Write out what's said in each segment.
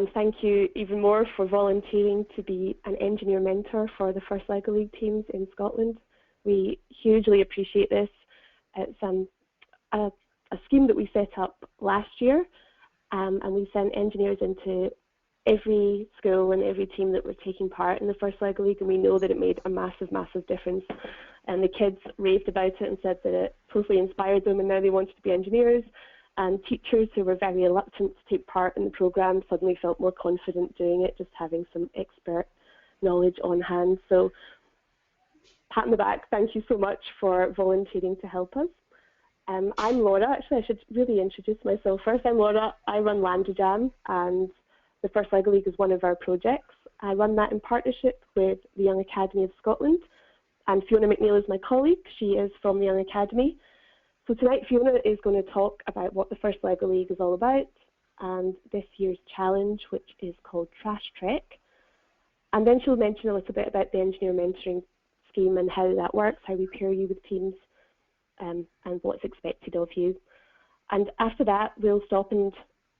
And thank you even more for volunteering to be an engineer mentor for the First LEGO League teams in Scotland. We hugely appreciate this. It's a scheme that we set up last year, and we sent engineers into every school and every team that were taking part in the First LEGO League, and we know that it made a massive, massive difference. And the kids raved about it and said that it totally inspired them, and now they wanted to be engineers. And teachers who were very reluctant to take part in the programme suddenly felt more confident doing it, just having some expert knowledge on hand. So, pat on the back, thank you so much for volunteering to help us. I'm Laura. Actually, I should really introduce myself first. I'm Laura. I run Landajam, and the First LEGO League is one of our projects. I run that in partnership with the Young Academy of Scotland, and Fiona McNeil is my colleague. She is from the Young Academy. So tonight Fiona is going to talk about what the First LEGO League is all about and this year's challenge, which is called Trash Trek. And then she'll mention a little bit about the engineer mentoring scheme and how that works, how we pair you with teams, and what's expected of you. And after that, we'll stop and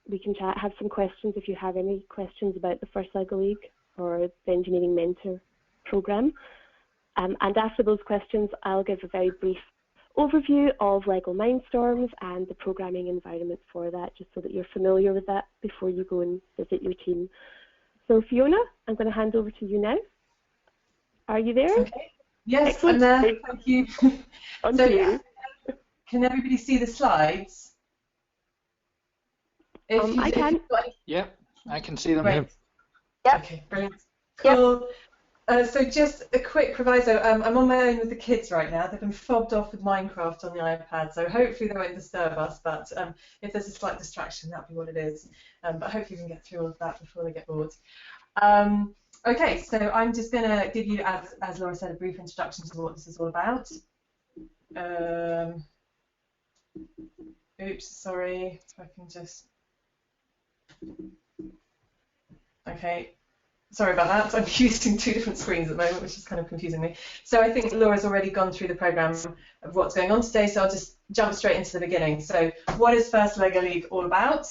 we can chat, have some questions if you have any questions about the First LEGO League or the Engineering Mentor programme. And after those questions, I'll give a very brief overview of LEGO Mindstorms and the programming environment for that, just so that you're familiar with that before you go and visit your team. So Fiona, I'm going to hand over to you now. Are you there? Okay. Yes, excellent. I'm there. Thank you. So, yeah. Can everybody see the slides? I can. Yeah, I can see them. Great. Yep. Okay, brilliant. Cool. Yep. So just a quick proviso, I'm on my own with the kids right now. They've been fobbed off with Minecraft on the iPad, so hopefully they won't disturb us, but if there's a slight distraction, that'll be what it is. But hopefully we can get through all of that before they get bored. Okay, so I'm just going to give you, as Laura said, a brief introduction to what this is all about. Oops, sorry, if I can just... Okay. Sorry about that. I'm using two different screens at the moment, which is kind of confusing me. So I think Laura's already gone through the programme of what's going on today, so I'll just jump straight into the beginning. So what is First LEGO League all about?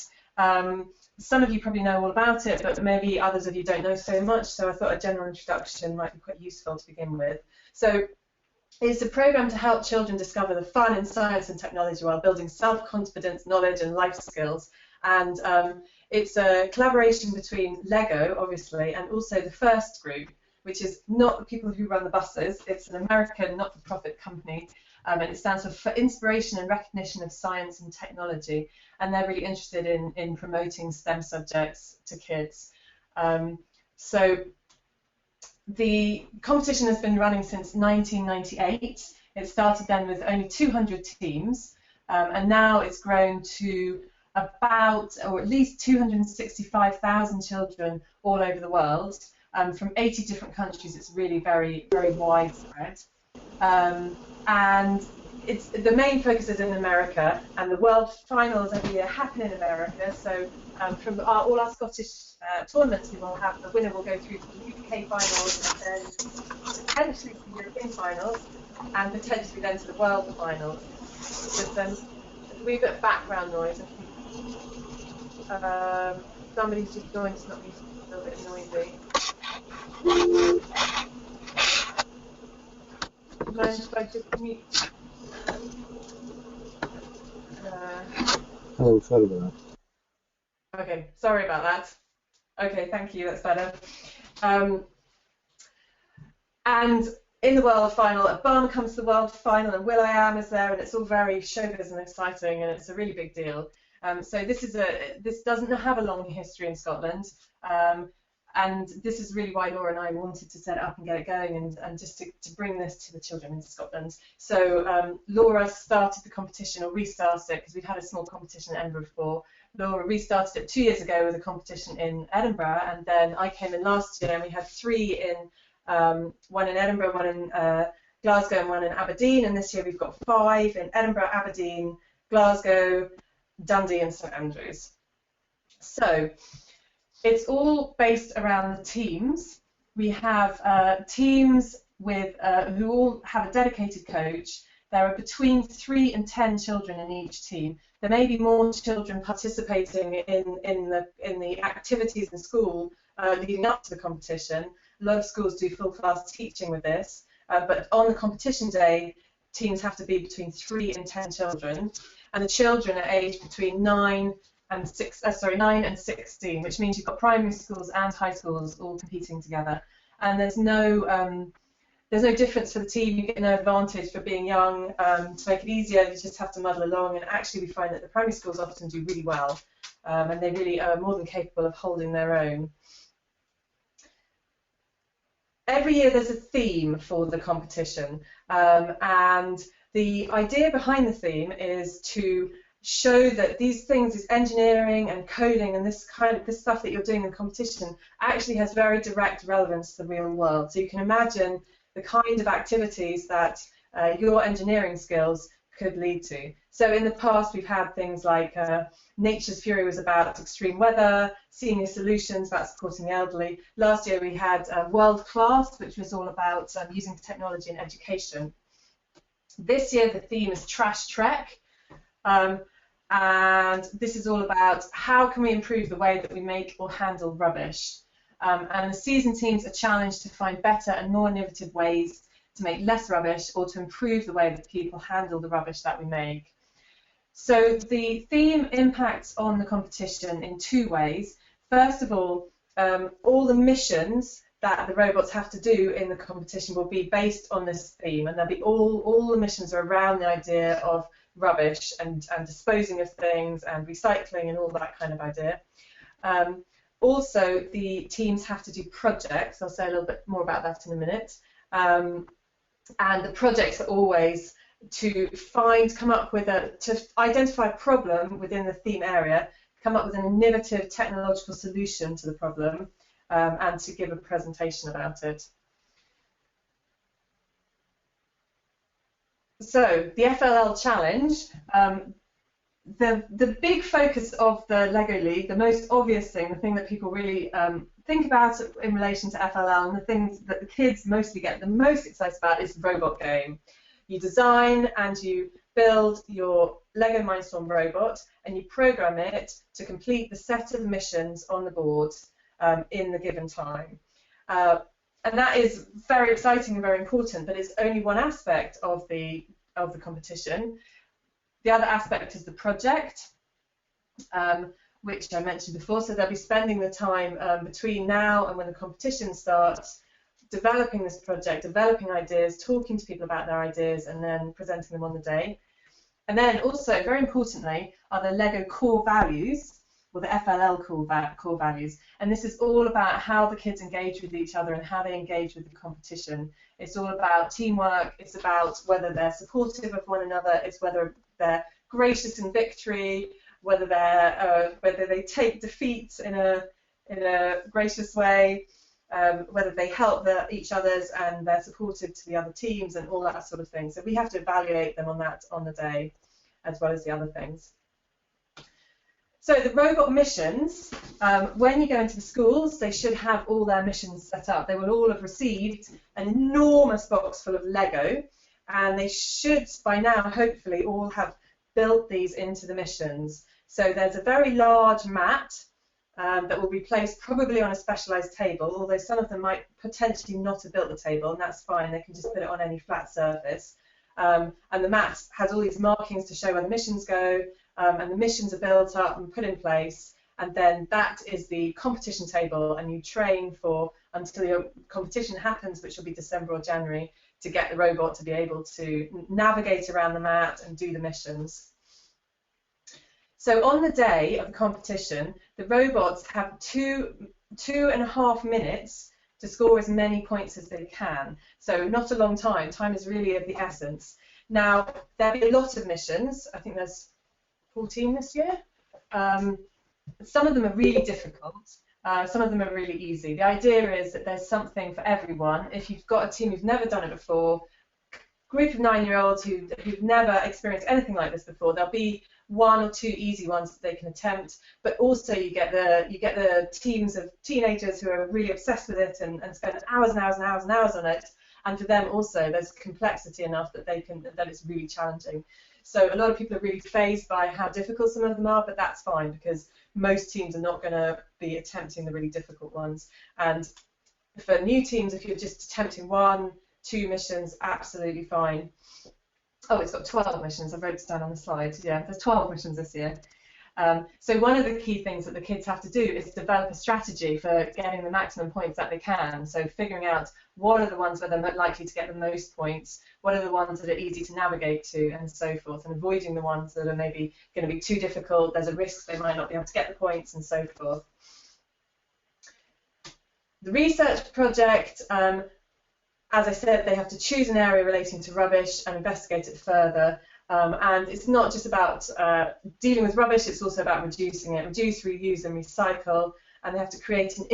Some of you probably know all about it, but maybe others of you don't know so much, so I thought a general introduction might be quite useful to begin with. So it's a programme to help children discover the fun in science and technology while building self-confidence, knowledge and life skills. And it's a collaboration between LEGO, obviously, and also the FIRST group, which is not the people who run the buses. It's an American not-for-profit company, and it stands for Inspiration and Recognition of Science and Technology, and they're really interested in promoting STEM subjects to kids. So the competition has been running since 1998. It started then with only 200 teams, and now it's grown to about, or at least 265,000 children all over the world, from 80 different countries. It's really very, very widespread. And the main focus is in America, and the World Finals every year happen in America. So from all our Scottish tournaments, we will have, the winner will go through to the UK Finals, and then potentially to the European Finals, and potentially then to the World Finals. Just a wee bit of background noise. Somebody's just joined, it's not a little bit noisy. Mind if I just mute? Oh, sorry about that. Okay, sorry about that. Okay, thank you, that's better. And in the World Final, at Barn comes the World Final, and will.i.am is there, and it's all very showbiz and exciting, and it's a really big deal. So this doesn't have a long history in Scotland, and this is really why Laura and I wanted to set it up and get it going, and just to bring this to the children in Scotland. So Laura started the competition, or restarted it, because we've had a small competition in Edinburgh before. Laura restarted it 2 years ago with a competition in Edinburgh, and then I came in last year, and we had three in, one in Edinburgh, one in Glasgow, and one in Aberdeen, and this year we've got 5 in Edinburgh, Aberdeen, Glasgow, Dundee and St Andrews. So it's all based around the teams. We have teams with who all have a dedicated coach. There are between 3 and 10 children in each team there may be more children participating in the activities in school leading up to the competition. A lot of schools do full class teaching with this, but on the competition day, teams have to be between 3 and 10 children, and the children are aged between 9 and 16, which means you've got primary schools and high schools all competing together. And there's no difference for the team. You get no advantage for being young. To make it easier, you just have to muddle along. And actually, we find that the primary schools often do really well, and they really are more than capable of holding their own. Every year there's a theme for the competition, and the idea behind the theme is to show that these things, this engineering and coding and this stuff that you're doing in competition actually has very direct relevance to the real world. So you can imagine the kind of activities that your engineering skills could lead to. So in the past we've had things like Nature's Fury was about extreme weather, Senior Solutions about supporting the elderly. Last year we had World Class, which was all about using technology in education. This year the theme is Trash Trek, and this is all about how can we improve the way that we make or handle rubbish. And the season teams are challenged to find better and more innovative ways to make less rubbish or to improve the way that people handle the rubbish that we make. So the theme impacts on the competition in 2 ways. First of all the missions that the robots have to do in the competition will be based on this theme, and they'll be all the missions are around the idea of rubbish and disposing of things and recycling and all that kind of idea. Also, the teams have to do projects. I'll say a little bit more about that in a minute. And the projects are always to identify a problem within the theme area, come up with an innovative technological solution to the problem, and to give a presentation about it. So the FLL Challenge, the big focus of the LEGO League, the most obvious thing, the thing that people really think about in relation to FLL, and the things that the kids mostly get the most excited about, is the robot game. You design and you build your LEGO Mindstorm robot, and you program it to complete the set of missions on the board in the given time. And that is very exciting and very important, but it's only one aspect of the competition. The other aspect is the project, which I mentioned before. So they'll be spending the time between now and when the competition starts developing this project, developing ideas, talking to people about their ideas, and then presenting them on the day. And then also, very importantly, are the LEGO core values, or the FLL core values. And this is all about how the kids engage with each other and how they engage with the competition. It's all about teamwork. It's about whether they're supportive of one another. It's whether they're gracious in victory, whether they take defeat in a gracious way, whether they help each others and they're supportive to the other teams and all that sort of thing. So we have to evaluate them on that on the day, as well as the other things. So the robot missions, when you go into the schools, they should have all their missions set up. They will all have received an enormous box full of Lego, and they should, by now, hopefully, all have built these into the missions. So there's a very large mat that will be placed probably on a specialised table, although some of them might potentially not have built the table, and that's fine. They can just put it on any flat surface. And the mat has all these markings to show where the missions go, and the missions are built up and put in place, and then that is the competition table, and you train for until your competition happens, which will be December or January, to get the robot to be able to navigate around the mat and do the missions. So on the day of the competition, the robots have 2.5 minutes to score as many points as they can. So not a long time. Time is really of the essence. Now, there'll be a lot of missions. I think there's 14 this year. Some of them are really difficult. Some of them are really easy. The idea is that there's something for everyone. If you've got a team who've never done it before, group of 9-year-olds who've never experienced anything like this before, there'll be 1 or 2 easy ones that they can attempt, but also you get the teams of teenagers who are really obsessed with it and spend hours and hours and hours and hours on it, and for them also there's complexity enough that it's really challenging. So a lot of people are really fazed by how difficult some of them are, but that's fine because most teams are not going to be attempting the really difficult ones. And for new teams, if you're just attempting 1, 2 missions, absolutely fine. Oh, it's got 12 missions. I wrote it down on the slide. Yeah, there's 12 missions this year. So one of the key things that the kids have to do is develop a strategy for getting the maximum points that they can. So figuring out what are the ones where they're likely to get the most points, what are the ones that are easy to navigate to, and so forth, and avoiding the ones that are maybe going to be too difficult, there's a risk they might not be able to get the points, and so forth. The research project, as I said, they have to choose an area relating to rubbish and investigate it further. And it's not just about dealing with rubbish, it's also about reducing it. Reduce, reuse and recycle, and they have to create an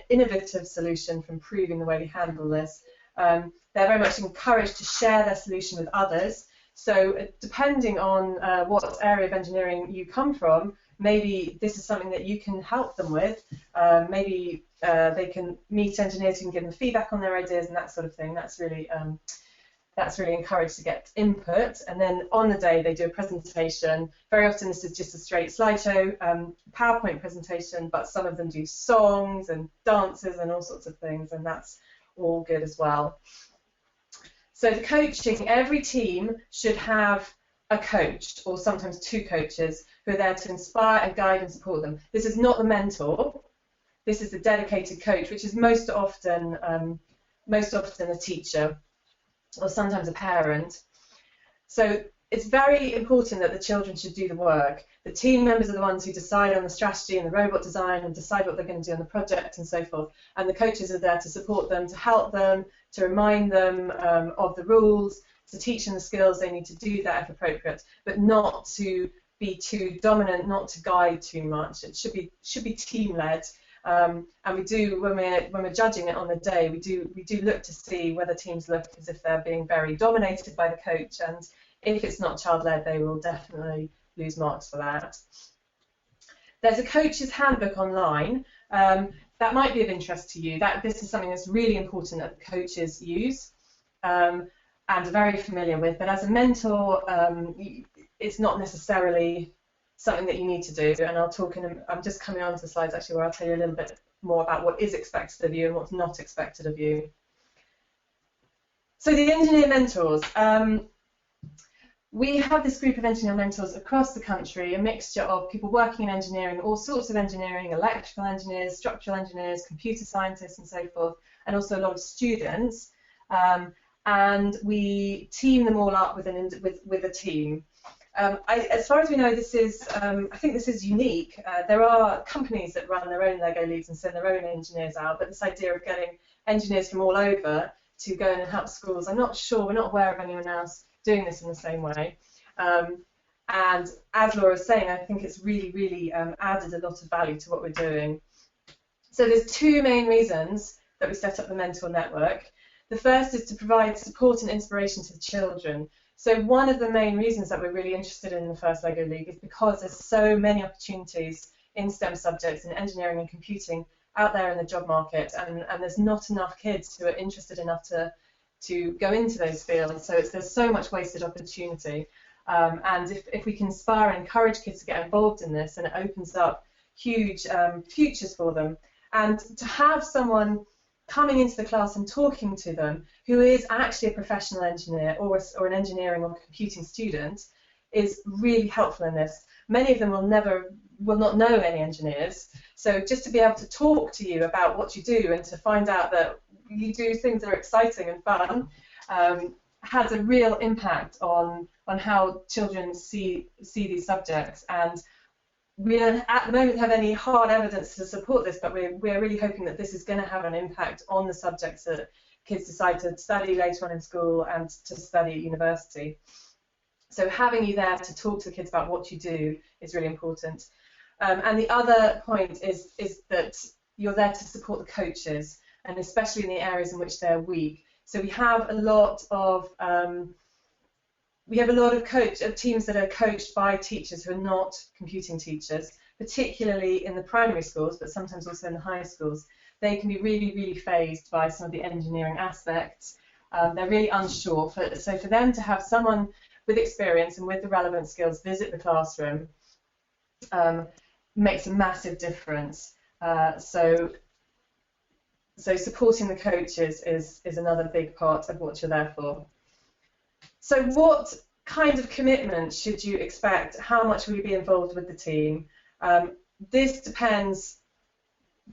innovative solution for improving the way we handle this. They're very much encouraged to share their solution with others. So depending on what area of engineering you come from, maybe this is something that you can help them with. Maybe they can meet engineers who can give them feedback on their ideas and that sort of thing. That's really encouraged to get input, and then on the day they do a presentation. Very often this is just a straight slideshow PowerPoint presentation, but some of them do songs and dances and all sorts of things, and that's all good as well. So the coaching, every team should have a coach, or sometimes 2 coaches, who are there to inspire and guide and support them. This is not the mentor, this is the dedicated coach, which is most often a teacher, or sometimes a parent. So it's very important that the children should do the work. The team members are the ones who decide on the strategy and the robot design and decide what they're going to do on the project and so forth. And the coaches are there to support them, to help them, to remind them of the rules, to teach them the skills they need to do that if appropriate, but not to be too dominant, not to guide too much. It should be team-led. And we do, when we're judging it on the day, we do look to see whether teams look as if they're being very dominated by the coach, and if it's not child-led, they will definitely lose marks for that. There's a coach's handbook online that might be of interest to you. This is something that's really important that the coaches use and are very familiar with, but as a mentor, it's not necessarily something that you need to do, and I'm just coming on to the slides actually where I'll tell you a little bit more about what is expected of you and what's not expected of you. So the engineer mentors. We have this group of engineer mentors across the country, a mixture of people working in engineering, all sorts of engineering, electrical engineers, structural engineers, computer scientists and so forth, and also a lot of students. And we team them all up with a team. As far as we know, this is, I think this is unique. There are companies that run their own Lego Leagues and send their own engineers out, but this idea of getting engineers from all over to go in and help schools, I'm not sure, we're not aware of anyone else doing this in the same way. And as Laura was saying, I think it's really added a lot of value to what we're doing. So there's 2 main reasons that we set up the Mentor Network. The first is to provide support and inspiration to the children. So one of the main reasons that we're really interested in the first Lego League is because there's so many opportunities in STEM subjects, in engineering and computing, out there in the job market, and there's not enough kids who are interested enough to go into those fields. So there's so much wasted opportunity. And if we can inspire and encourage kids to get involved in this, then it opens up huge futures for them. And to have someone coming into the class and talking to them who is actually a professional engineer or an engineering or computing student is really helpful in this. Many of them will not know any engineers, so just to be able to talk to you about what you do and to find out that you do things that are exciting and fun has a real impact on how children see these subjects. And we don't at the moment have any hard evidence to support this, but we're really hoping that this is going to have an impact on the subjects that kids decide to study later on in school and to study at university. So having you there to talk to the kids about what you do is really important. And the other point is that you're there to support the coaches, and especially in the areas in which they're weak. So we have a lot of teams that are coached by teachers who are not computing teachers, particularly in the primary schools, but sometimes also in the high schools. They can be really fazed by some of the engineering aspects. They're really unsure. So for them to have someone with experience and with the relevant skills visit the classroom makes a massive difference. So supporting the coaches is another big part of what you're there for. So what kind of commitment should you expect? How much will you be involved with the team? This depends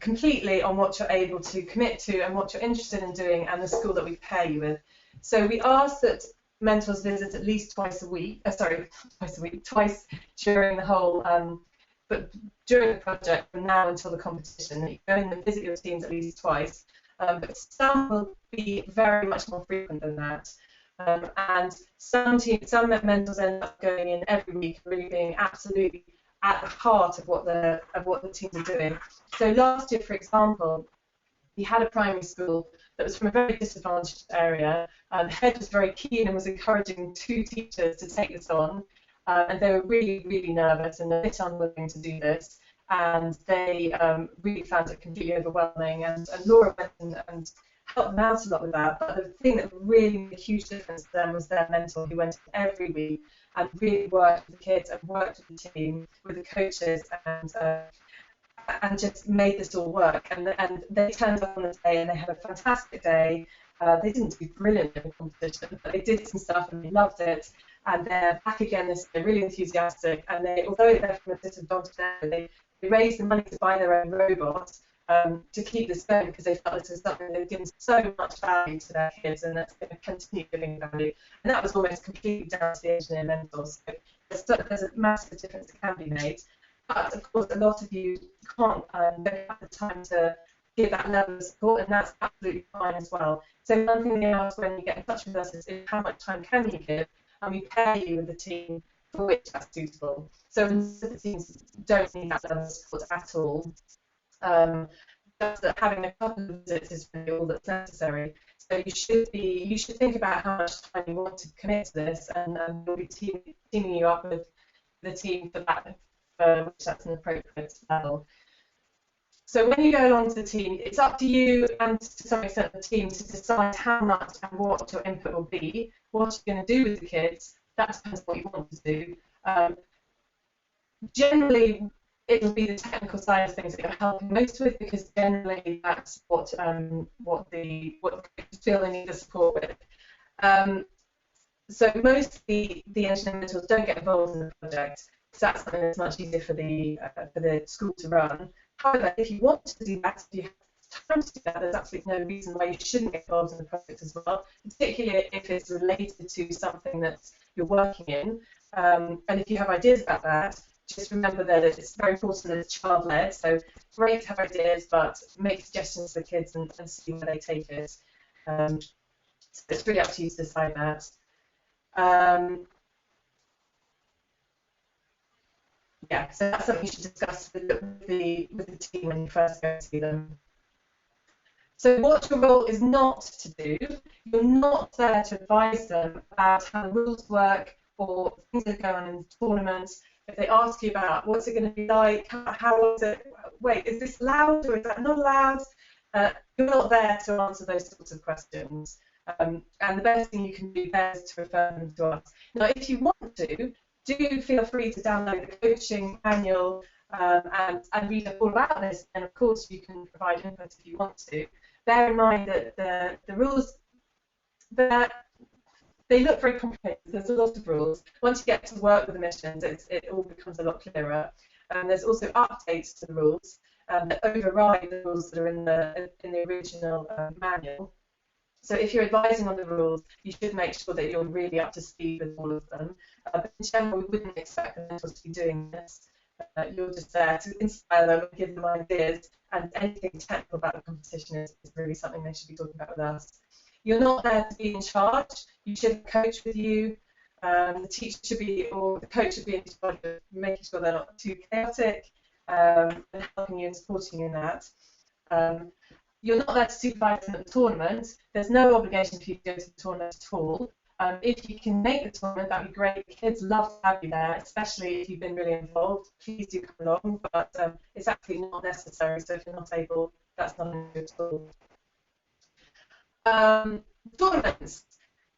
completely on what you're able to commit to and what you're interested in doing and the school that we pair you with. So we ask that mentors visit at least twice during the whole, but during the project from now until the competition. You go in and visit your teams at least twice, but some will be very much more frequent than that. And some mentors end up going in every week, really being absolutely at the heart of what the teams are doing. So last year, for example, we had a primary school that was from a very disadvantaged area. The head was very keen and was encouraging 2 teachers to take this on, and they were really, really nervous and a bit unwilling to do this, and they really found it completely overwhelming. And Laura went and helped them out a lot with that. But the thing that really made a huge difference to them was their mentor, who went every week and really worked with the kids and worked with the team, with the coaches, and just made this all work. And they turned up on the day and they had a fantastic day. They didn't do brilliant in the competition, but they did some stuff and they loved it. And they're back again this year, really enthusiastic. And although they're from a disadvantaged area, they raised the money to buy their own robot to keep this going, because they felt this was something they've given so much value to their kids, and that's going to continue giving value. And that was almost completely down to the engineer mentors. So there's a massive difference that can be made. But of course, a lot of you don't have the time to give that level of support, and that's absolutely fine as well. So one thing they ask when you get in touch with us is how much time can you give, and we pair you with the team for which that's suitable. So the teams don't need that level of support at all. Just that having a couple of visits is really all that's necessary. So you should think about how much time you want to commit to this, and we'll be teaming you up with the team for that, for which that's an appropriate level. So when you go along to the team, it's up to you and to some extent the team to decide how much and what your input will be, what you're going to do with the kids. That depends on what you want to do. Generally, it will be the technical side of things that you're helping most with, because generally that's what the coaches feel they need the support with. So most of the engineering mentors don't get involved in the project, because that's something that's much easier for the school to run. However, if you want to do that, if you have time to do that, there's absolutely no reason why you shouldn't get involved in the project as well, particularly if it's related to something that you're working in. And if you have ideas about that, just remember that it's very important that it's child-led. So great to have ideas, but make suggestions to the kids and see where they take it. So it's really up to you to decide that. Yeah, so that's something you should discuss with the team when you first go to see them. So what your role is not to do, you're not there to advise them about how the rules work or things that go on in tournaments. If they ask you about what's it going to be like, how is it, wait, is this allowed or is that not allowed? You're not there to answer those sorts of questions. And the best thing you can do there is to refer them to us. Now, if you want to, do feel free to download the coaching manual and read all about this. And of course, you can provide input if you want to. Bear in mind that the rules, they look very complicated. There's a lot of rules. Once you get to work with the missions, it all becomes a lot clearer. There's also updates to the rules that override the rules that are in the original manual. So if you're advising on the rules, you should make sure that you're really up to speed with all of them. But in general, we wouldn't expect the mentors to be doing this. You're just there to inspire them and give them ideas, and anything technical about the competition is really something they should be talking about with us. You're not there to be in charge. You should have a coach with you. The teacher should be, or the coach should be in charge of making sure they're not too chaotic and helping you and supporting you in that. You're not there to supervise them at the tournament. There's no obligation for you to go to the tournament at all. If you can make the tournament, that'd be great. Kids love to have you there, especially if you've been really involved. Please do come along, but it's absolutely not necessary. So if you're not able, that's not an issue at all. Tournaments.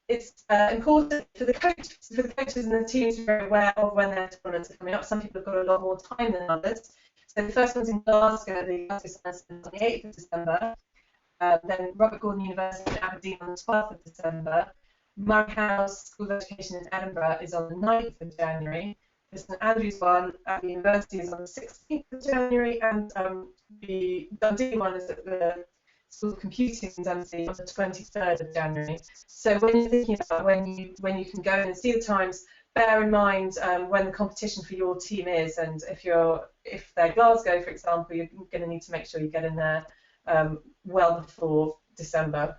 it's important for the coaches and the teams to be very aware of when their tournaments are coming up. Some people have got a lot more time than others. So the first one's in Glasgow, the Glasgow Science Centre, on the 8th of December. Then Robert Gordon University in Aberdeen on the 12th of December. Murray House School of Education in Edinburgh is on the 9th of January. The St Andrews one at the university is on the 16th of January, and the Dundee one is at the School of Computing in Dundee on the 23rd of January. So when you're thinking about when you can go in and see the times, bear in mind when the competition for your team is, and if they're Glasgow, for example, you're going to need to make sure you get in there well before December.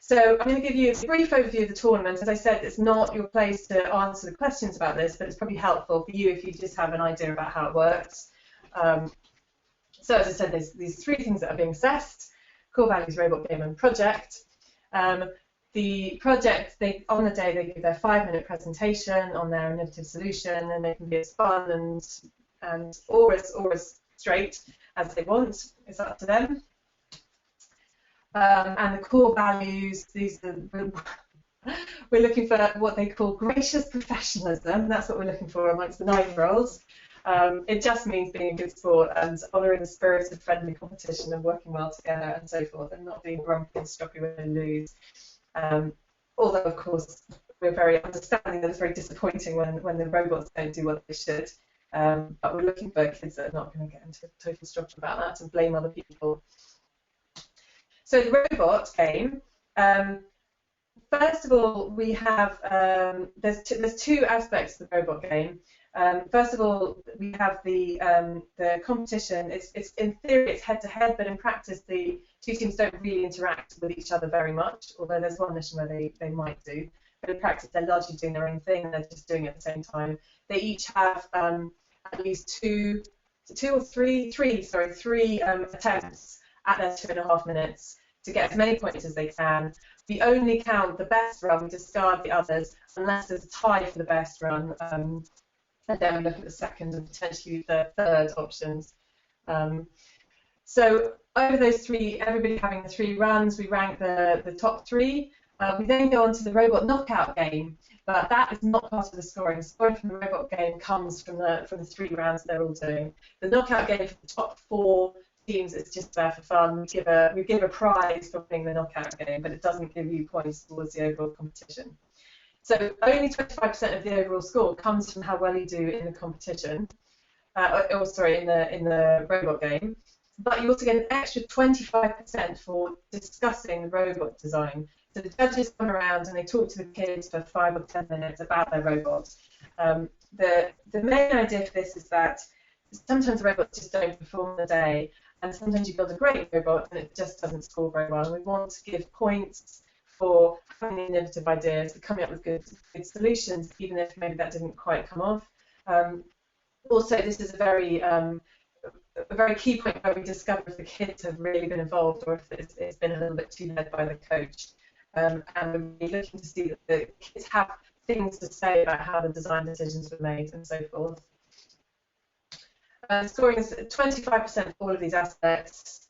So I'm going to give you a brief overview of the tournament. As I said, it's not your place to answer the questions about this, but it's probably helpful for you if you just have an idea about how it works. So as I said, there's these three things that are being assessed: core values, robot game, and project. The project, on the day, they give their 5-minute presentation on their innovative solution, and they can be as fun or as straight as they want. It's up to them. And the core values, we're looking for what they call gracious professionalism. That's what we're looking for amongst the 9-year-olds. It just means being a good sport and honouring the spirit of friendly competition and working well together and so forth, and not being grumpy and stroppy when they lose. Although, of course, we're very understanding that it's very disappointing when the robots don't do what they should. But we're looking for kids that are not going to get into total structure about that and blame other people. So the robot game, first of all, we have, there's two aspects to the robot game. First of all, we have the competition. It's in theory it's head-to-head, but in practice the two teams don't really interact with each other very much, although there's one mission where they might do. But in practice they're largely doing their own thing, and they're just doing it at the same time. They each have at least three attempts at their 2.5 minutes to get as many points as they can. We only count the best run, we discard the others, unless there's a tie for the best run, and then we look at the second and potentially the third options. So over those three, everybody having the 3 runs, we rank the top 3. We then go on to the robot knockout game, but that is not part of the scoring. The scoring from the robot game comes from the 3 rounds they're all doing. The knockout game for the top 4 teams is just there for fun. We give a prize for winning the knockout game, but it doesn't give you points towards the overall competition. So only 25% of the overall score comes from how well you do in the competition, in the robot game. But you also get an extra 25% for discussing the robot design. So the judges come around and they talk to the kids for 5 or 10 minutes about their robots. The main idea for this is that sometimes robots just don't perform on the day, and sometimes you build a great robot and it just doesn't score very well. And we want to give points for having innovative ideas, for coming up with good solutions, even if maybe that didn't quite come off. Also, this is a very key point where we discover if the kids have really been involved or if it's been a little bit too led by the coach. And we're really looking to see that the kids have things to say about how the design decisions were made and so forth. Scoring is 25% for all of these aspects.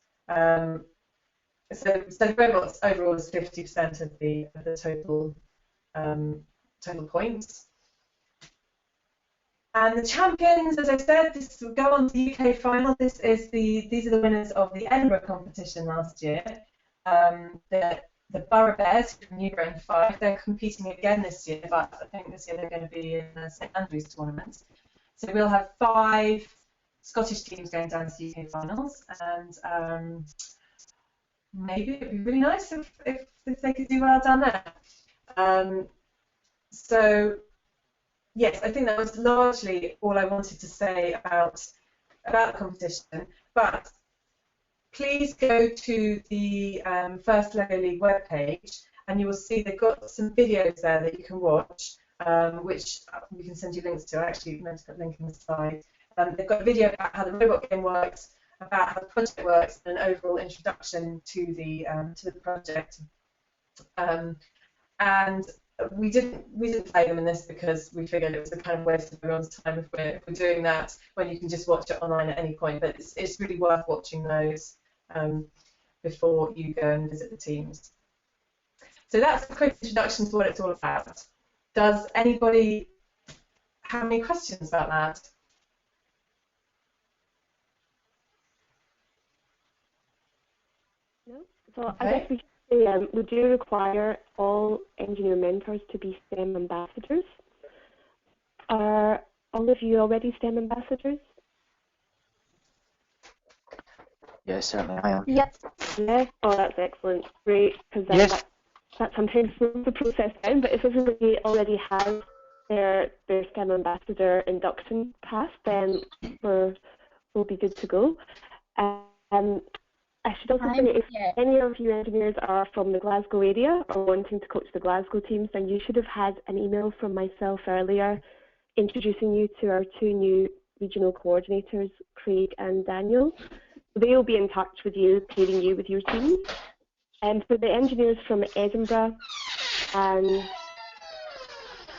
So the robots overall is 50% of the total total points. And the champions, as I said, this will go on to the UK final. These are the winners of the Edinburgh competition last year. The Borough Bears from New Grade 5, they're competing again this year, but I think this year they're going to be in the St Andrews tournament. So we'll have 5 Scottish teams going down to the UK finals, and maybe it'd be really nice if they could do well down there. So yes, I think that was largely all I wanted to say about the competition. But please go to the First Lego League webpage, and you will see they've got some videos there that you can watch, which we can send you links to. I actually meant to put a link in the slide. They've got a video about how the robot game works, about how the project works, and an overall introduction to the project. And we didn't play them in this because we figured it was a kind of waste of everyone's time if we're doing that when you can just watch it online at any point. But it's really worth watching those before you go and visit the teams. So that's a quick introduction to what it's all about. Does anybody have any questions about that? No. So I guess we could say we do require all engineer mentors to be STEM ambassadors. Are all of you already STEM ambassadors? Yes, certainly I am. Yes. Yeah. Oh, that's excellent. Great, because Yes. that sometimes slows the process down. But if everybody already has their STEM ambassador induction passed, then we'll be good to go. I should also say, if any of you engineers are from the Glasgow area or wanting to coach the Glasgow teams, then you should have had an email from myself earlier introducing you to our two new regional coordinators, Craig and Daniel. They'll be in touch with you, pairing you with your teams. And for the engineers from Edinburgh and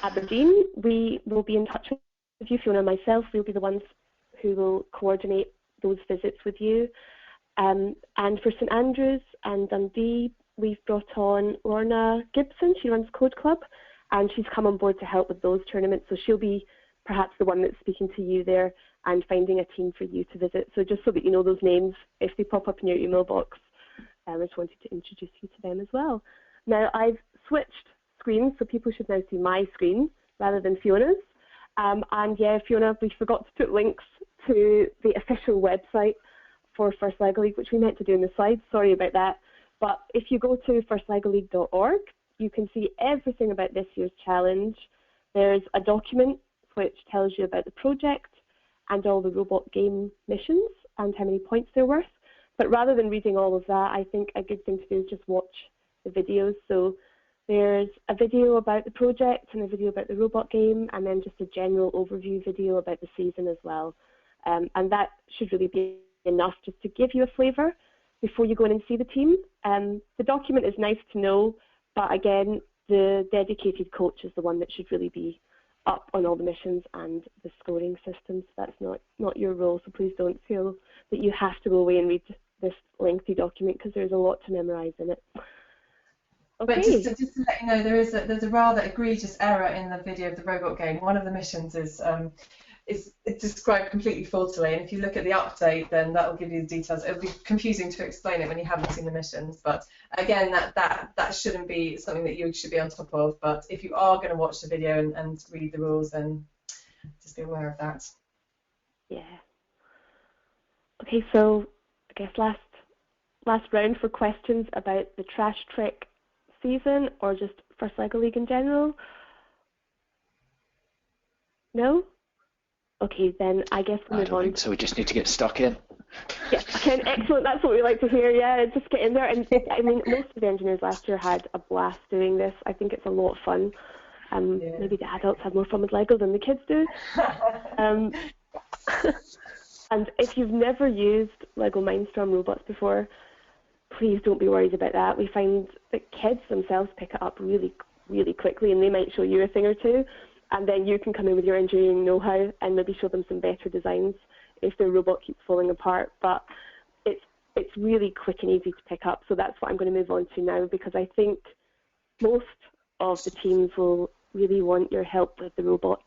Aberdeen, we will be in touch with you, Fiona and myself. We'll be the ones who will coordinate those visits with you. And for St Andrews and Dundee, we've brought on Lorna Gibson. She runs Code Club, and she's come on board to help with those tournaments. So she'll be perhaps the one that's speaking to you there and finding a team for you to visit. So just so that you know those names, if they pop up in your email box, I just wanted to introduce you to them as well. Now, I've switched screens, so people should now see my screen rather than Fiona's. And yeah, Fiona, we forgot to put links to the official website for First LEGO League, which we meant to do in the slides. Sorry about that. But if you go to firstlegoleague.org, you can see everything about this year's challenge. There's a document which tells you about the project and all the robot game missions and how many points they're worth. But rather than reading all of that, I think a good thing to do is just watch the videos. So there's a video about the project and a video about the robot game, and then just a general overview video about the season as well. And that should really be enough just to give you a flavour before you go in and see the team. The document is nice to know, but again, the dedicated coach is the one that should really be up on all the missions and the scoring systems. That's not your role, so please don't feel that you have to go away and read this lengthy document, because there's a lot to memorise in it. Okay. But just to let you know, there's a rather egregious error in the video of the robot game. One of the missions is it's described completely faultily, and if you look at the update, then that will give you the details. It'll be confusing to explain it when you haven't seen the missions, but again, that shouldn't be something that you should be on top of. But if you are going to watch the video and read the rules, then just be aware of that. Yeah. Okay, so I guess last round for questions about the Trash Trek season or just First LEGO League in general. No? Okay, then I guess we'll move on. I don't think so. We just need to get stuck in. Yeah, okay, excellent. That's what we like to hear. Yeah, just get in there. And I mean, most of the engineers last year had a blast doing this. I think it's a lot of fun. Yeah. Maybe the adults have more fun with LEGO than the kids do. And if you've never used LEGO Mindstorm robots before, please don't be worried about that. We find that kids themselves pick it up really, really quickly, and they might show you a thing or two. And then you can come in with your engineering know-how and maybe show them some better designs if their robot keeps falling apart. But it's really quick and easy to pick up. So that's what I'm going to move on to now, because I think most of the teams will really want your help with the robot.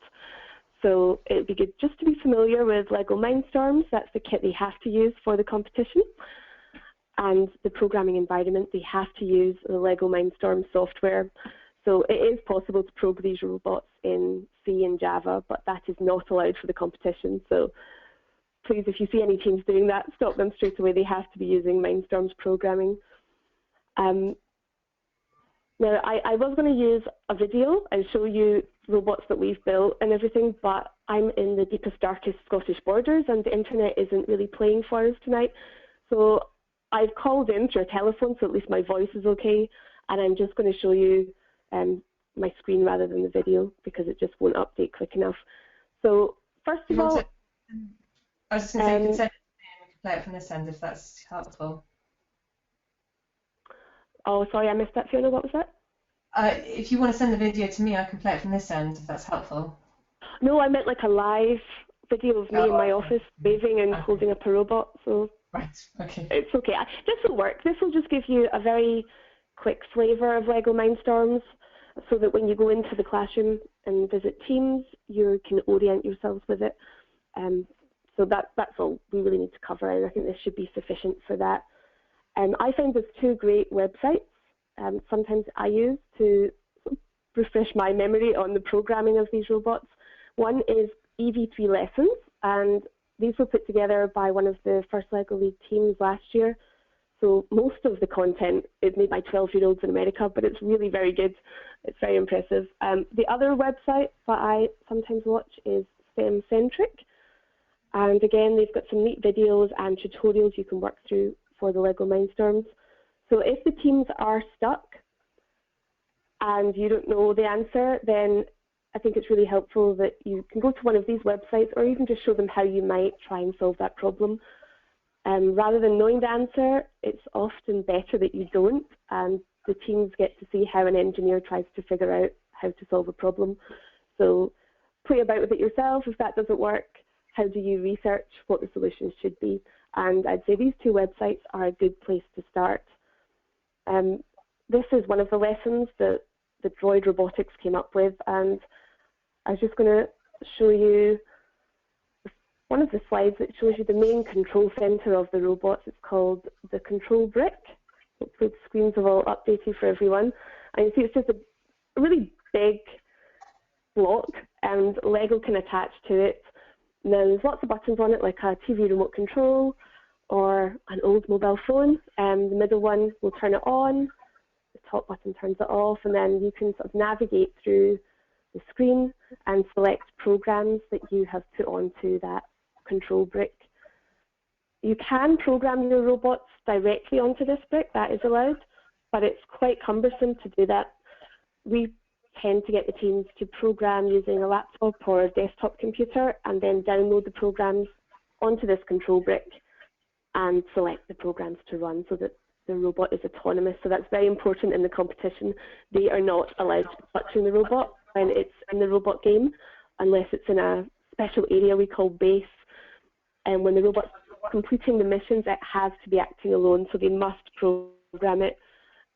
So it would be good just to be familiar with LEGO Mindstorms. That's the kit they have to use for the competition. And the programming environment, they have to use the LEGO Mindstorm software. So it is possible to program these robots in C and Java, but that is not allowed for the competition. So please, if you see any teams doing that, stop them straight away. They have to be using Mindstorm's programming. Now, I was going to use a video and show you robots that we've built and everything, but I'm in the deepest, darkest Scottish borders, and the internet isn't really playing for us tonight. So I've called in through a telephone, so at least my voice is okay, and I'm just going to show you my screen rather than the video, because it just won't update quick enough. So first of all, I was just going to say, you can send it to me and we can play it from this end if that's helpful. Oh, sorry, I missed that, Fiona. What was that? If you want to send the video to me, I can play it from this end if that's helpful. No, I meant like a live video of me in my office waving and holding up a robot. So right, okay. It's okay. This will work. This will just give you a very quick flavour of LEGO Mindstorms, so that when you go into the classroom and visit teams, you can orient yourselves with it. So that's all we really need to cover, and I think this should be sufficient for that. I found there's two great websites sometimes I use to refresh my memory on the programming of these robots. One is EV3 Lessons, and these were put together by one of the first LEGO League teams last year. So most of the content is made by 12-year-olds in America, but it's really very good. It's very impressive. The other website that I sometimes watch is STEM-centric. And again, they've got some neat videos and tutorials you can work through for the LEGO Mindstorms. So if the teams are stuck and you don't know the answer, then I think it's really helpful that you can go to one of these websites or even just show them how you might try and solve that problem. Rather than knowing the answer, it's often better that you don't, and the teams get to see how an engineer tries to figure out how to solve a problem. So play about with it yourself. If that doesn't work, how do you research what the solutions should be? And I'd say these two websites are a good place to start. This is one of the lessons that the Droid Robotics came up with, and I was just going to show you one of the slides that shows you the main control center of the robots. It's called the control brick. Hopefully the screens are all updated for everyone. And you see it's just a really big block, and Lego can attach to it. Now there's lots of buttons on it, like a TV remote control or an old mobile phone. The middle one will turn it on, the top button turns it off, and then you can sort of navigate through the screen and select programs that you have put onto that control brick. You can program your robots directly onto this brick, that is allowed, but it's quite cumbersome to do that. We tend to get the teams to program using a laptop or a desktop computer and then download the programs onto this control brick and select the programs to run so that the robot is autonomous. So that's very important in the competition. They are not allowed to be touching the robot when it's in the robot game, unless it's in a special area we call base. And when the robot's completing the missions, it has to be acting alone, so they must program it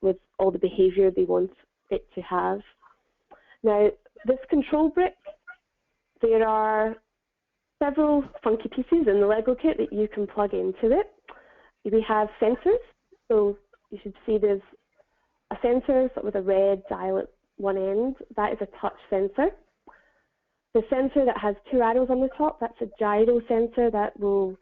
with all the behavior they want it to have. Now, this control brick, there are several funky pieces in the Lego kit that you can plug into it. We have sensors, so you should see there's a sensor with a red dial at one end. That is a touch sensor. The sensor that has two arrows on the top, that's a gyro sensor that will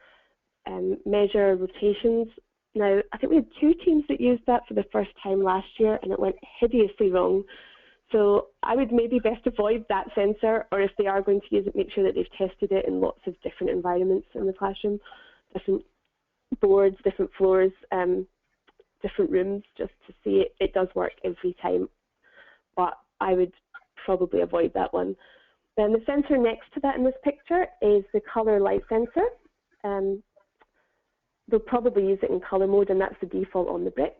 measure rotations. Now, I think we had two teams that used that for the first time last year, and it went hideously wrong. So I would maybe best avoid that sensor, or if they are going to use it, make sure that they've tested it in lots of different environments in the classroom, different boards, different floors, different rooms, just to see it does work every time. But I would probably avoid that one. Then the sensor next to that in this picture is the color light sensor. They'll probably use it in color mode, and that's the default on the brick.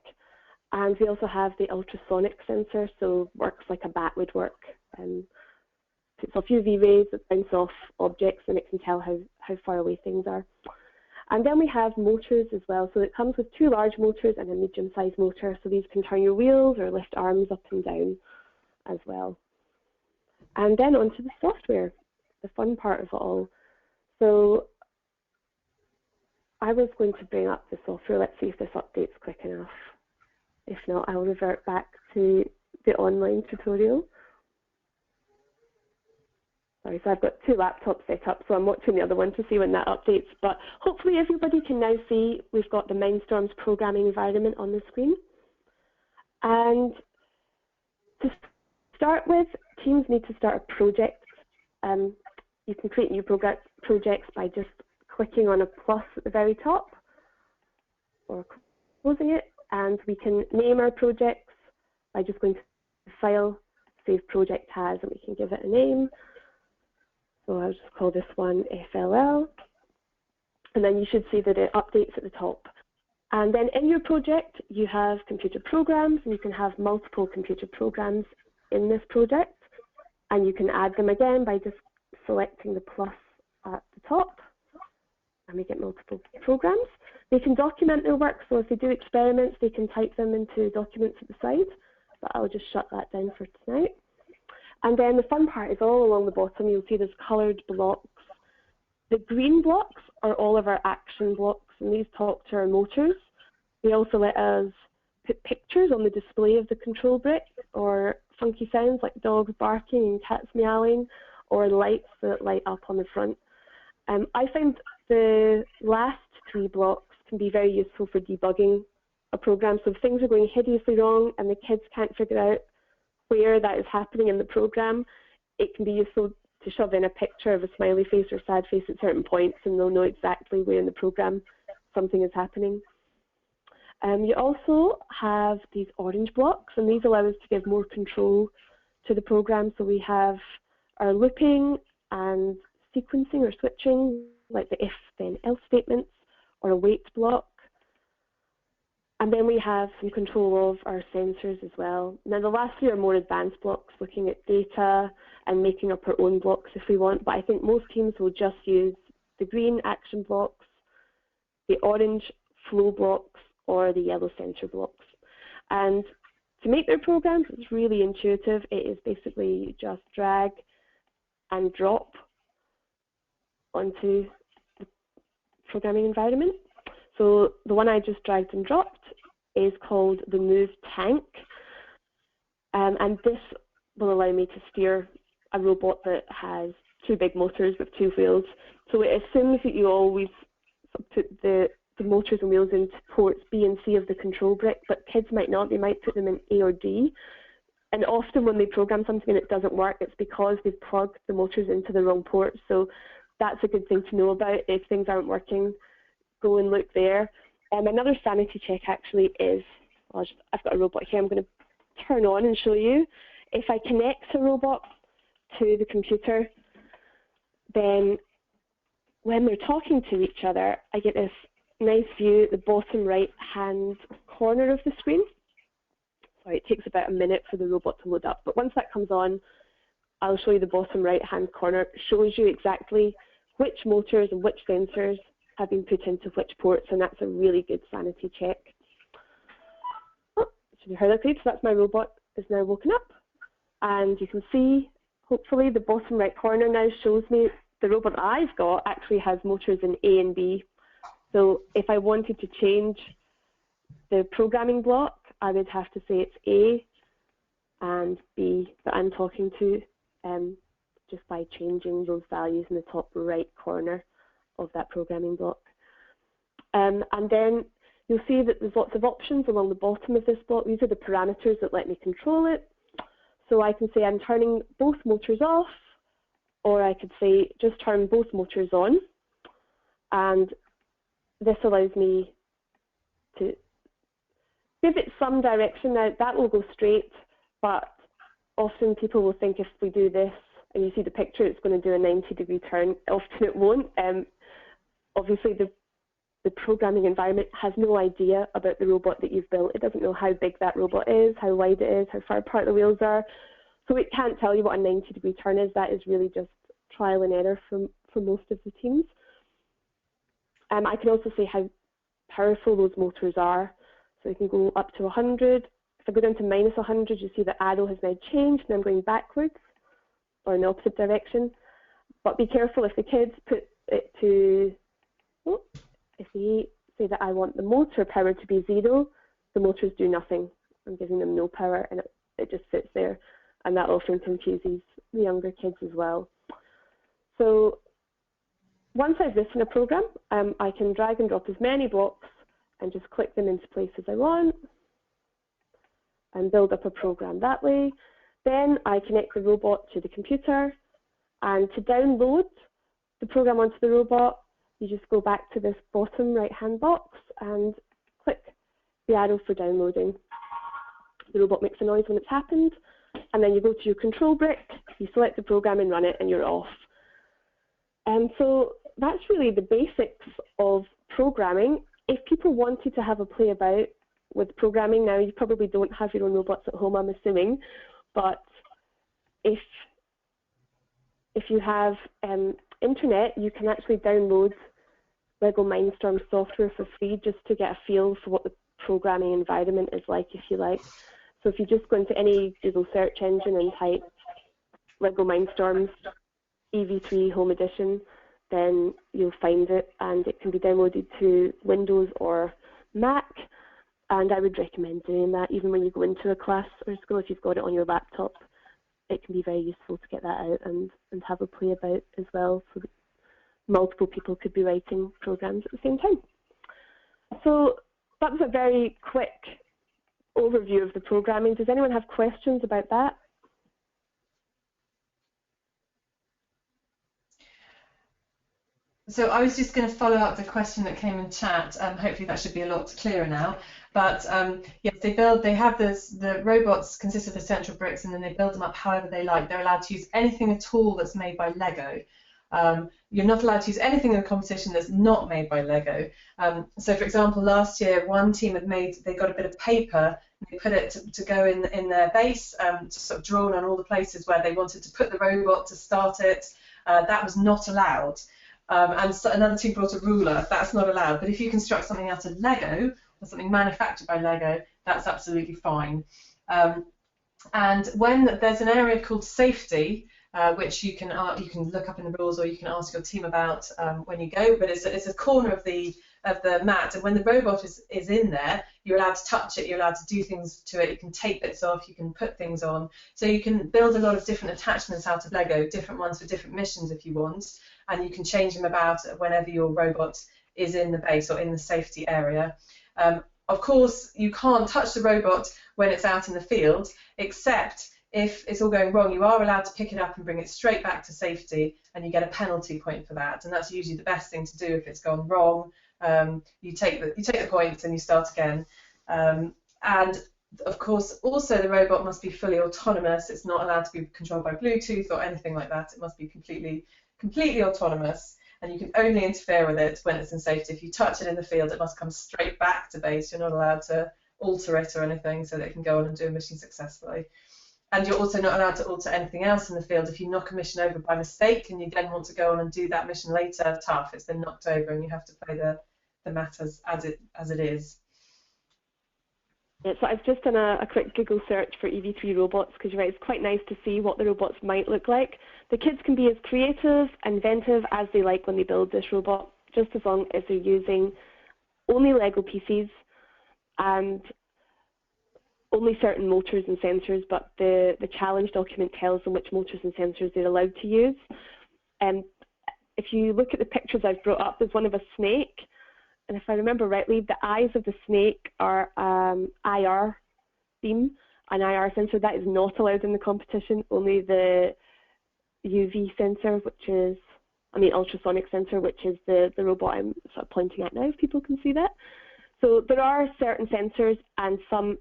And we also have the ultrasonic sensor, so works like a bat would work. Puts off UV rays that bounce off objects, and it can tell how far away things are. And then we have motors as well. So it comes with two large motors and a medium-sized motor. So these can turn your wheels or lift arms up and down as well. And then onto the software, the fun part of it all. So I was going to bring up the software. Let's see if this updates quick enough. If not, I'll revert back to the online tutorial. Sorry, so I've got two laptops set up, so I'm watching the other one to see when that updates. But hopefully everybody can now see we've got the Mindstorms programming environment on the screen. And to start with, teams need to start a project. You can create new projects by just clicking on a plus at the very top or closing it. And we can name our projects by just going to File, Save Project As, and we can give it a name. So I'll just call this one FLL. And then you should see that it updates at the top. And then in your project, you have computer programs, and you can have multiple computer programs in this project. And you can add them again by just selecting the plus at the top. And we get multiple programs. They can document their work, so if they do experiments, they can type them into documents at the side, but I'll just shut that down for tonight. And then the fun part is all along the bottom, you'll see there's coloured blocks. The green blocks are all of our action blocks, and these talk to our motors. They also let us put pictures on the display of the control brick, or funky sounds like dogs barking and cats meowing, or lights that light up on the front. I find the last 3 blocks can be very useful for debugging a program. So if things are going hideously wrong and the kids can't figure out where that is happening in the program, it can be useful to shove in a picture of a smiley face or sad face at certain points, and they'll know exactly where in the program something is happening. You also have these orange blocks, and these allow us to give more control to the program. So we have our looping and sequencing or switching, like the if then else statements, or a wait block. And then we have some control of our sensors as well. Now the last 3 are more advanced blocks, looking at data and making up our own blocks if we want, but I think most teams will just use the green action blocks, the orange flow blocks, or the yellow sensor blocks. And to make their programs, it's really intuitive. It is basically just drag and drop onto the programming environment. So the one I just dragged and dropped is called the Move Tank. And this will allow me to steer a robot that has 2 big motors with 2 wheels. So it assumes that you always put the motors and wheels into ports B and C of the control brick, but kids might not. They might put them in A or D. And often when they program something and it doesn't work, it's because they've plugged the motors into the wrong port. So that's a good thing to know about. If things aren't working, go and look there. Another sanity check actually is, I've got a robot here I'm going to turn on and show you. If I connect a robot to the computer, then when they're talking to each other, I get this nice view at the bottom right hand corner of the screen. Sorry, it takes about a minute for the robot to load up, but once that comes on, I'll show you the bottom right hand corner. It shows you exactly which motors and which sensors have been put into which ports, and that's a really good sanity check. Oh, should be heard okay, so that's my robot is now woken up, and you can see hopefully the bottom right corner now shows me the robot that I've got actually has motors in A and B. So if I wanted to change the programming block, I would have to say it's A and B that I'm talking to, just by changing those values in the top right corner of that programming block. And then you'll see that there's lots of options along the bottom of this block. These are the parameters that let me control it. So I can say I'm turning both motors off, or I could say just turn both motors on. And this allows me to give it some direction. Now that will go straight, but often people will think if we do this, and you see the picture, it's going to do a 90-degree turn. Often it won't. Obviously the programming environment has no idea about the robot that you've built. It doesn't know how big that robot is, how wide it is, how far apart the wheels are. So it can't tell you what a 90-degree turn is. That is really just trial and error for most of the teams. I can also say how powerful those motors are. So you can go up to 100. If I go down to minus 100, you see the arrow has now changed and I'm going backwards or in the opposite direction. But be careful if the kids put it to, if we say that I want the motor power to be 0, the motors do nothing. I'm giving them no power and it just sits there. And that often confuses the younger kids as well. So once I've written a program, I can drag and drop as many blocks and just click them into place as I want and build up a program that way. Then I connect the robot to the computer, and to download the program onto the robot, you just go back to this bottom right-hand box and click the arrow for downloading. The robot makes a noise when it's happened, and then you go to your control brick, you select the program and run it, and you're off. And so that's really the basics of programming. If people wanted to have a play about with programming now, you probably don't have your own robots at home, I'm assuming, but if you have internet, you can actually download Lego Mindstorm software for free just to get a feel for what the programming environment is like, if you like. So if you just go into any Google search engine and type Lego Mindstorms EV3 Home Edition, then you'll find it, and it can be downloaded to Windows or Mac. And I would recommend doing that even when you go into a class or school. If you've got it on your laptop, it can be very useful to get that out and have a play about as well, so that multiple people could be writing programs at the same time. So that was a very quick overview of the programming. Does anyone have questions about that? So I was just going to follow up the question that came in chat. Hopefully that should be a lot clearer now. But yes, they have the robots consist of essential bricks, and then they build them up however they like. They're allowed to use anything at all that's made by Lego. You're not allowed to use anything in the competition that's not made by Lego. So for example, last year one team they got a bit of paper, and they put it to go in their base, to sort of draw on all the places where they wanted to put the robot to start it. That was not allowed. And so another team brought a ruler. That's not allowed. But if you construct something out of Lego or something manufactured by Lego, that's absolutely fine. And when there's an area called safety, which you can look up in the rules, or you can ask your team about when you go. But it's a corner of the mat, and when the robot is in there, you're allowed to touch it. You're allowed to do things to it. You can take bits off. You can put things on. So you can build a lot of different attachments out of Lego, different ones for different missions if you want. And you can change them about whenever your robot is in the base or in the safety area. Of course, you can't touch the robot when it's out in the field, except if it's all going wrong. You are allowed to pick it up and bring it straight back to safety, and you get a penalty point for that. And that's usually the best thing to do if it's gone wrong. You take the points and you start again. And of course, also the robot must be fully autonomous. It's not allowed to be controlled by Bluetooth or anything like that. It must be completely autonomous, and you can only interfere with it when it's in safety. If you touch it in the field, it must come straight back to base. You're not allowed to alter it or anything, so that it can go on and do a mission successfully. And you're also not allowed to alter anything else in the field. If you knock a mission over by mistake and you then want to go on and do that mission later, tough, it's been knocked over, and you have to play the mat as it is. Yeah, so I've just done a quick Google search for EV3 robots, because you're right, it's quite nice to see what the robots might look like. The kids can be as creative, inventive as they like when they build this robot, just as long as they're using only Lego pieces and only certain motors and sensors, but the challenge document tells them which motors and sensors they're allowed to use. And if you look at the pictures I've brought up, there's one of a snake. And if I remember rightly, the eyes of the snake are IR beam, an IR sensor. That is not allowed in the competition. Only the UV sensor, ultrasonic sensor, which is the robot I'm sort of pointing at now, if people can see that. So there are certain sensors and some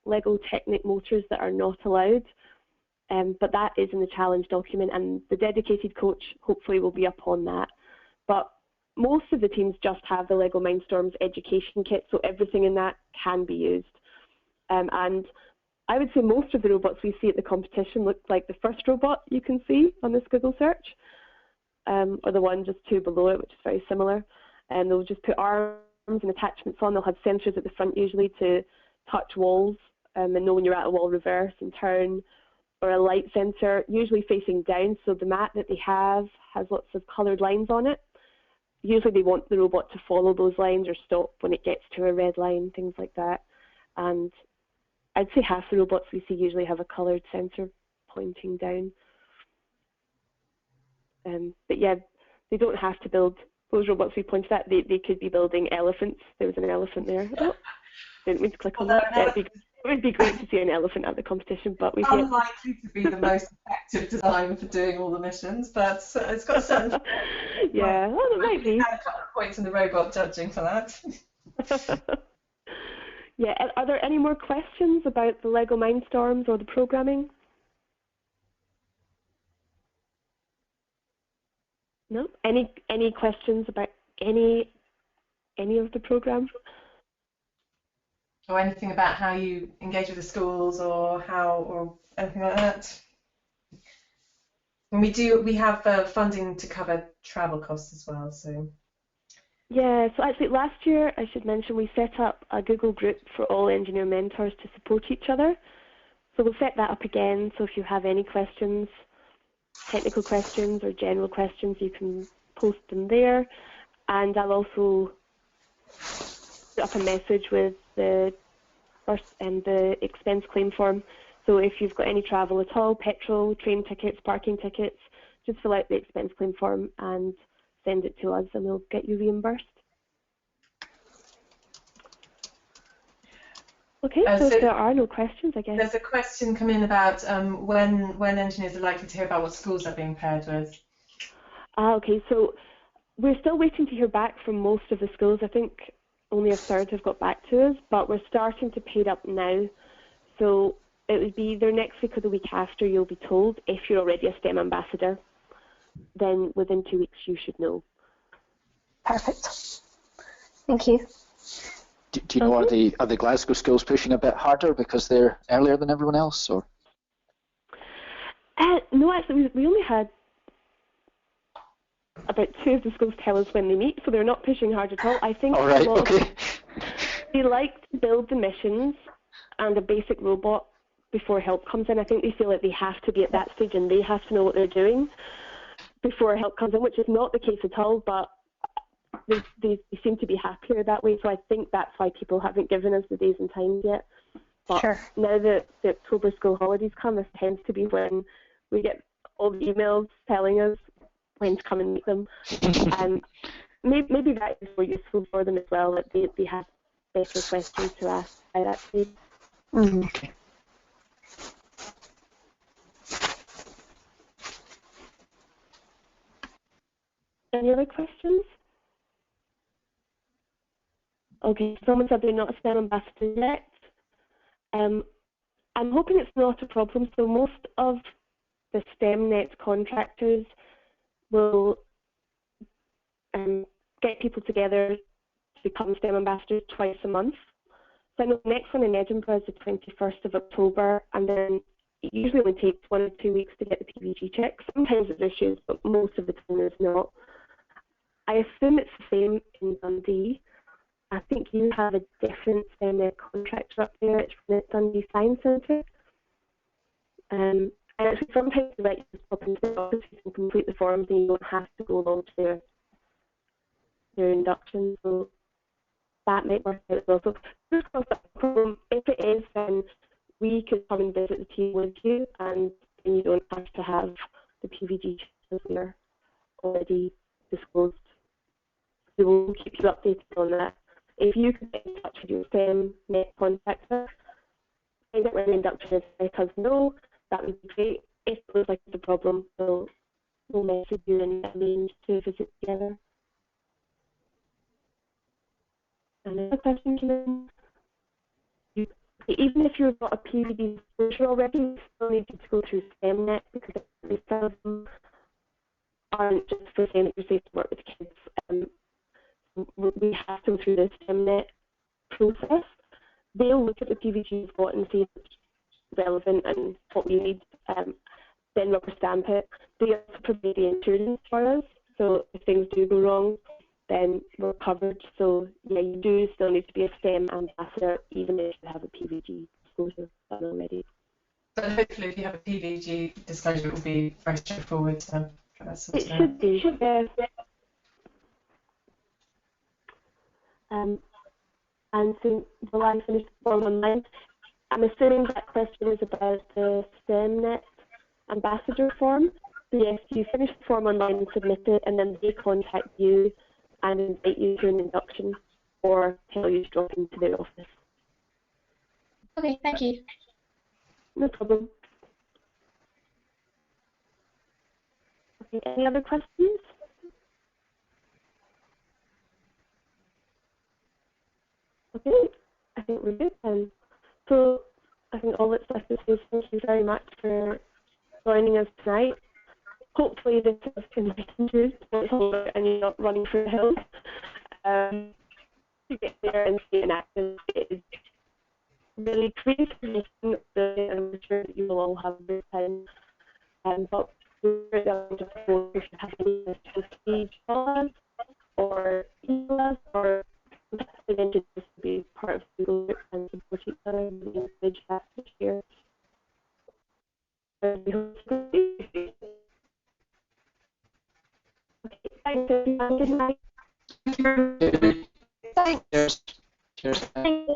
Lego Technic motors that are not allowed, but that is in the challenge document, and the dedicated coach hopefully will be up on that. But most of the teams just have the Lego Mindstorms education kit, so everything in that can be used. And I would say most of the robots we see at the competition look like the first robot you can see on this Google search, or the one just two below it, which is very similar. And they'll just put arms and attachments on. They'll have sensors at the front usually to touch walls and know when you're at a wall, reverse and turn, or a light sensor, usually facing down, so the mat that they have has lots of coloured lines on it. Usually they want the robot to follow those lines or stop when it gets to a red line, things like that. And I'd say half the robots we see usually have a coloured sensor pointing down. But yeah, they don't have to build those robots we pointed at. They could be building elephants. There was an elephant there. Oh, didn't mean to click on that. It would be great to see an elephant at the competition, but we've unlikely to be the most effective design for doing all the missions, but it's got some. Yeah, well, it might be. Had a couple of points in the robot judging for that. Yeah, are there any more questions about the Lego Mindstorms or the programming? No? Any questions about any of the programs? Or anything about how you engage with the schools, or anything like that? And we have funding to cover travel costs as well, so Yeah, so actually last year, I should mention, we set up a Google group for all engineer mentors to support each other. So we'll set that up again, so if you have any questions, technical questions or general questions, you can post them there. And I'll also put up a message with the first and the expense claim form. So if you've got any travel at all, petrol, train tickets, parking tickets, just fill out the expense claim form and send it to us and we'll get you reimbursed. Okay, so if there are no questions, I guess. There's a question come in about when engineers are likely to hear about what schools they're being paired with. Okay, so we're still waiting to hear back from most of the schools. I think only a third have got back to us, but we're starting to pair up now. So it would be either next week or the week after you'll be told. If you're already a STEM ambassador, then within 2 weeks you should know. Perfect. Thank you. Do you know, are the Glasgow schools pushing a bit harder because they're earlier than everyone else, or? No, actually, we only had about 2 of the schools tell us when they meet, so they're not pushing hard at all. I think they like to build the missions and a basic robot before help comes in. I think they feel like they have to be at that stage and they have to know what they're doing before help comes in, which is not the case at all, but they seem to be happier that way, so I think that's why people haven't given us the days and times yet. But now that the October school holidays come, this tends to be when we get all the emails telling us when to come and meet them. And maybe that is more useful for them as well, that they have better questions to ask by that stage. Okay. Any other questions? Okay, someone said they're not a STEM ambassador yet. I'm hoping it's not a problem. So most of the STEMnet contractors will get people together to become STEM ambassadors twice a month. So I know the next one in Edinburgh is the 21st of October, and then it usually only takes 1 or 2 weeks to get the PVG check. Sometimes there's issues, but most of the time there's not. I assume it's the same in Dundee. I think you have a different contractor up there. It's from the Dundee Science Centre. And actually sometimes they let you just pop into the office and complete the forms and you don't have to go along to their induction. So that might work out as well. So if it is, then we could come and visit the team with you and then you don't have to have the PVG checks that are already disclosed. We will keep you updated on that. If you could get in touch with your STEMnet contactor, find out when the induction is, let us know. That would be great. If it looks like it's a problem, we'll message you and arrange to visit together. Another question came in. Even if you've got a PVD disclosure already, you still need to go through STEMnet because some of them aren't just for saying that you're safe to work with kids. We have to go through the STEMnet process. They'll look at the PVG you've got and see if it's relevant and what we need, then rubber stamp it. They also provide the insurance for us, so if things do go wrong, then we're covered. So yeah, you do still need to be a STEM ambassador, even if you have a PVG disclosure done already. But hopefully if you have a PVG disclosure, it will be very straightforward. So it should be, yeah. And so will I finish the form online? I'm assuming that question is about the STEMnet ambassador form. So yes, you finish the form online and submit it, and then they contact you and invite you to an induction or tell you to drop into their office. Okay, thank you. No problem. Okay, any other questions? Okay, I think we're good then. So I think all that's left to say is thank you very much for joining us tonight. Hopefully this has enlightened you and you're not running through the hills. To get there and see an action is really great information, and I'm sure that you will all have a good time. But we're down to if you have any questions, please call us or email us, or just to be part of the Google group and support each other. We encourage that to share. We hope to see you. Okay, thanks everyone. Good night. Thanks. Cheers. Cheers. Thank you.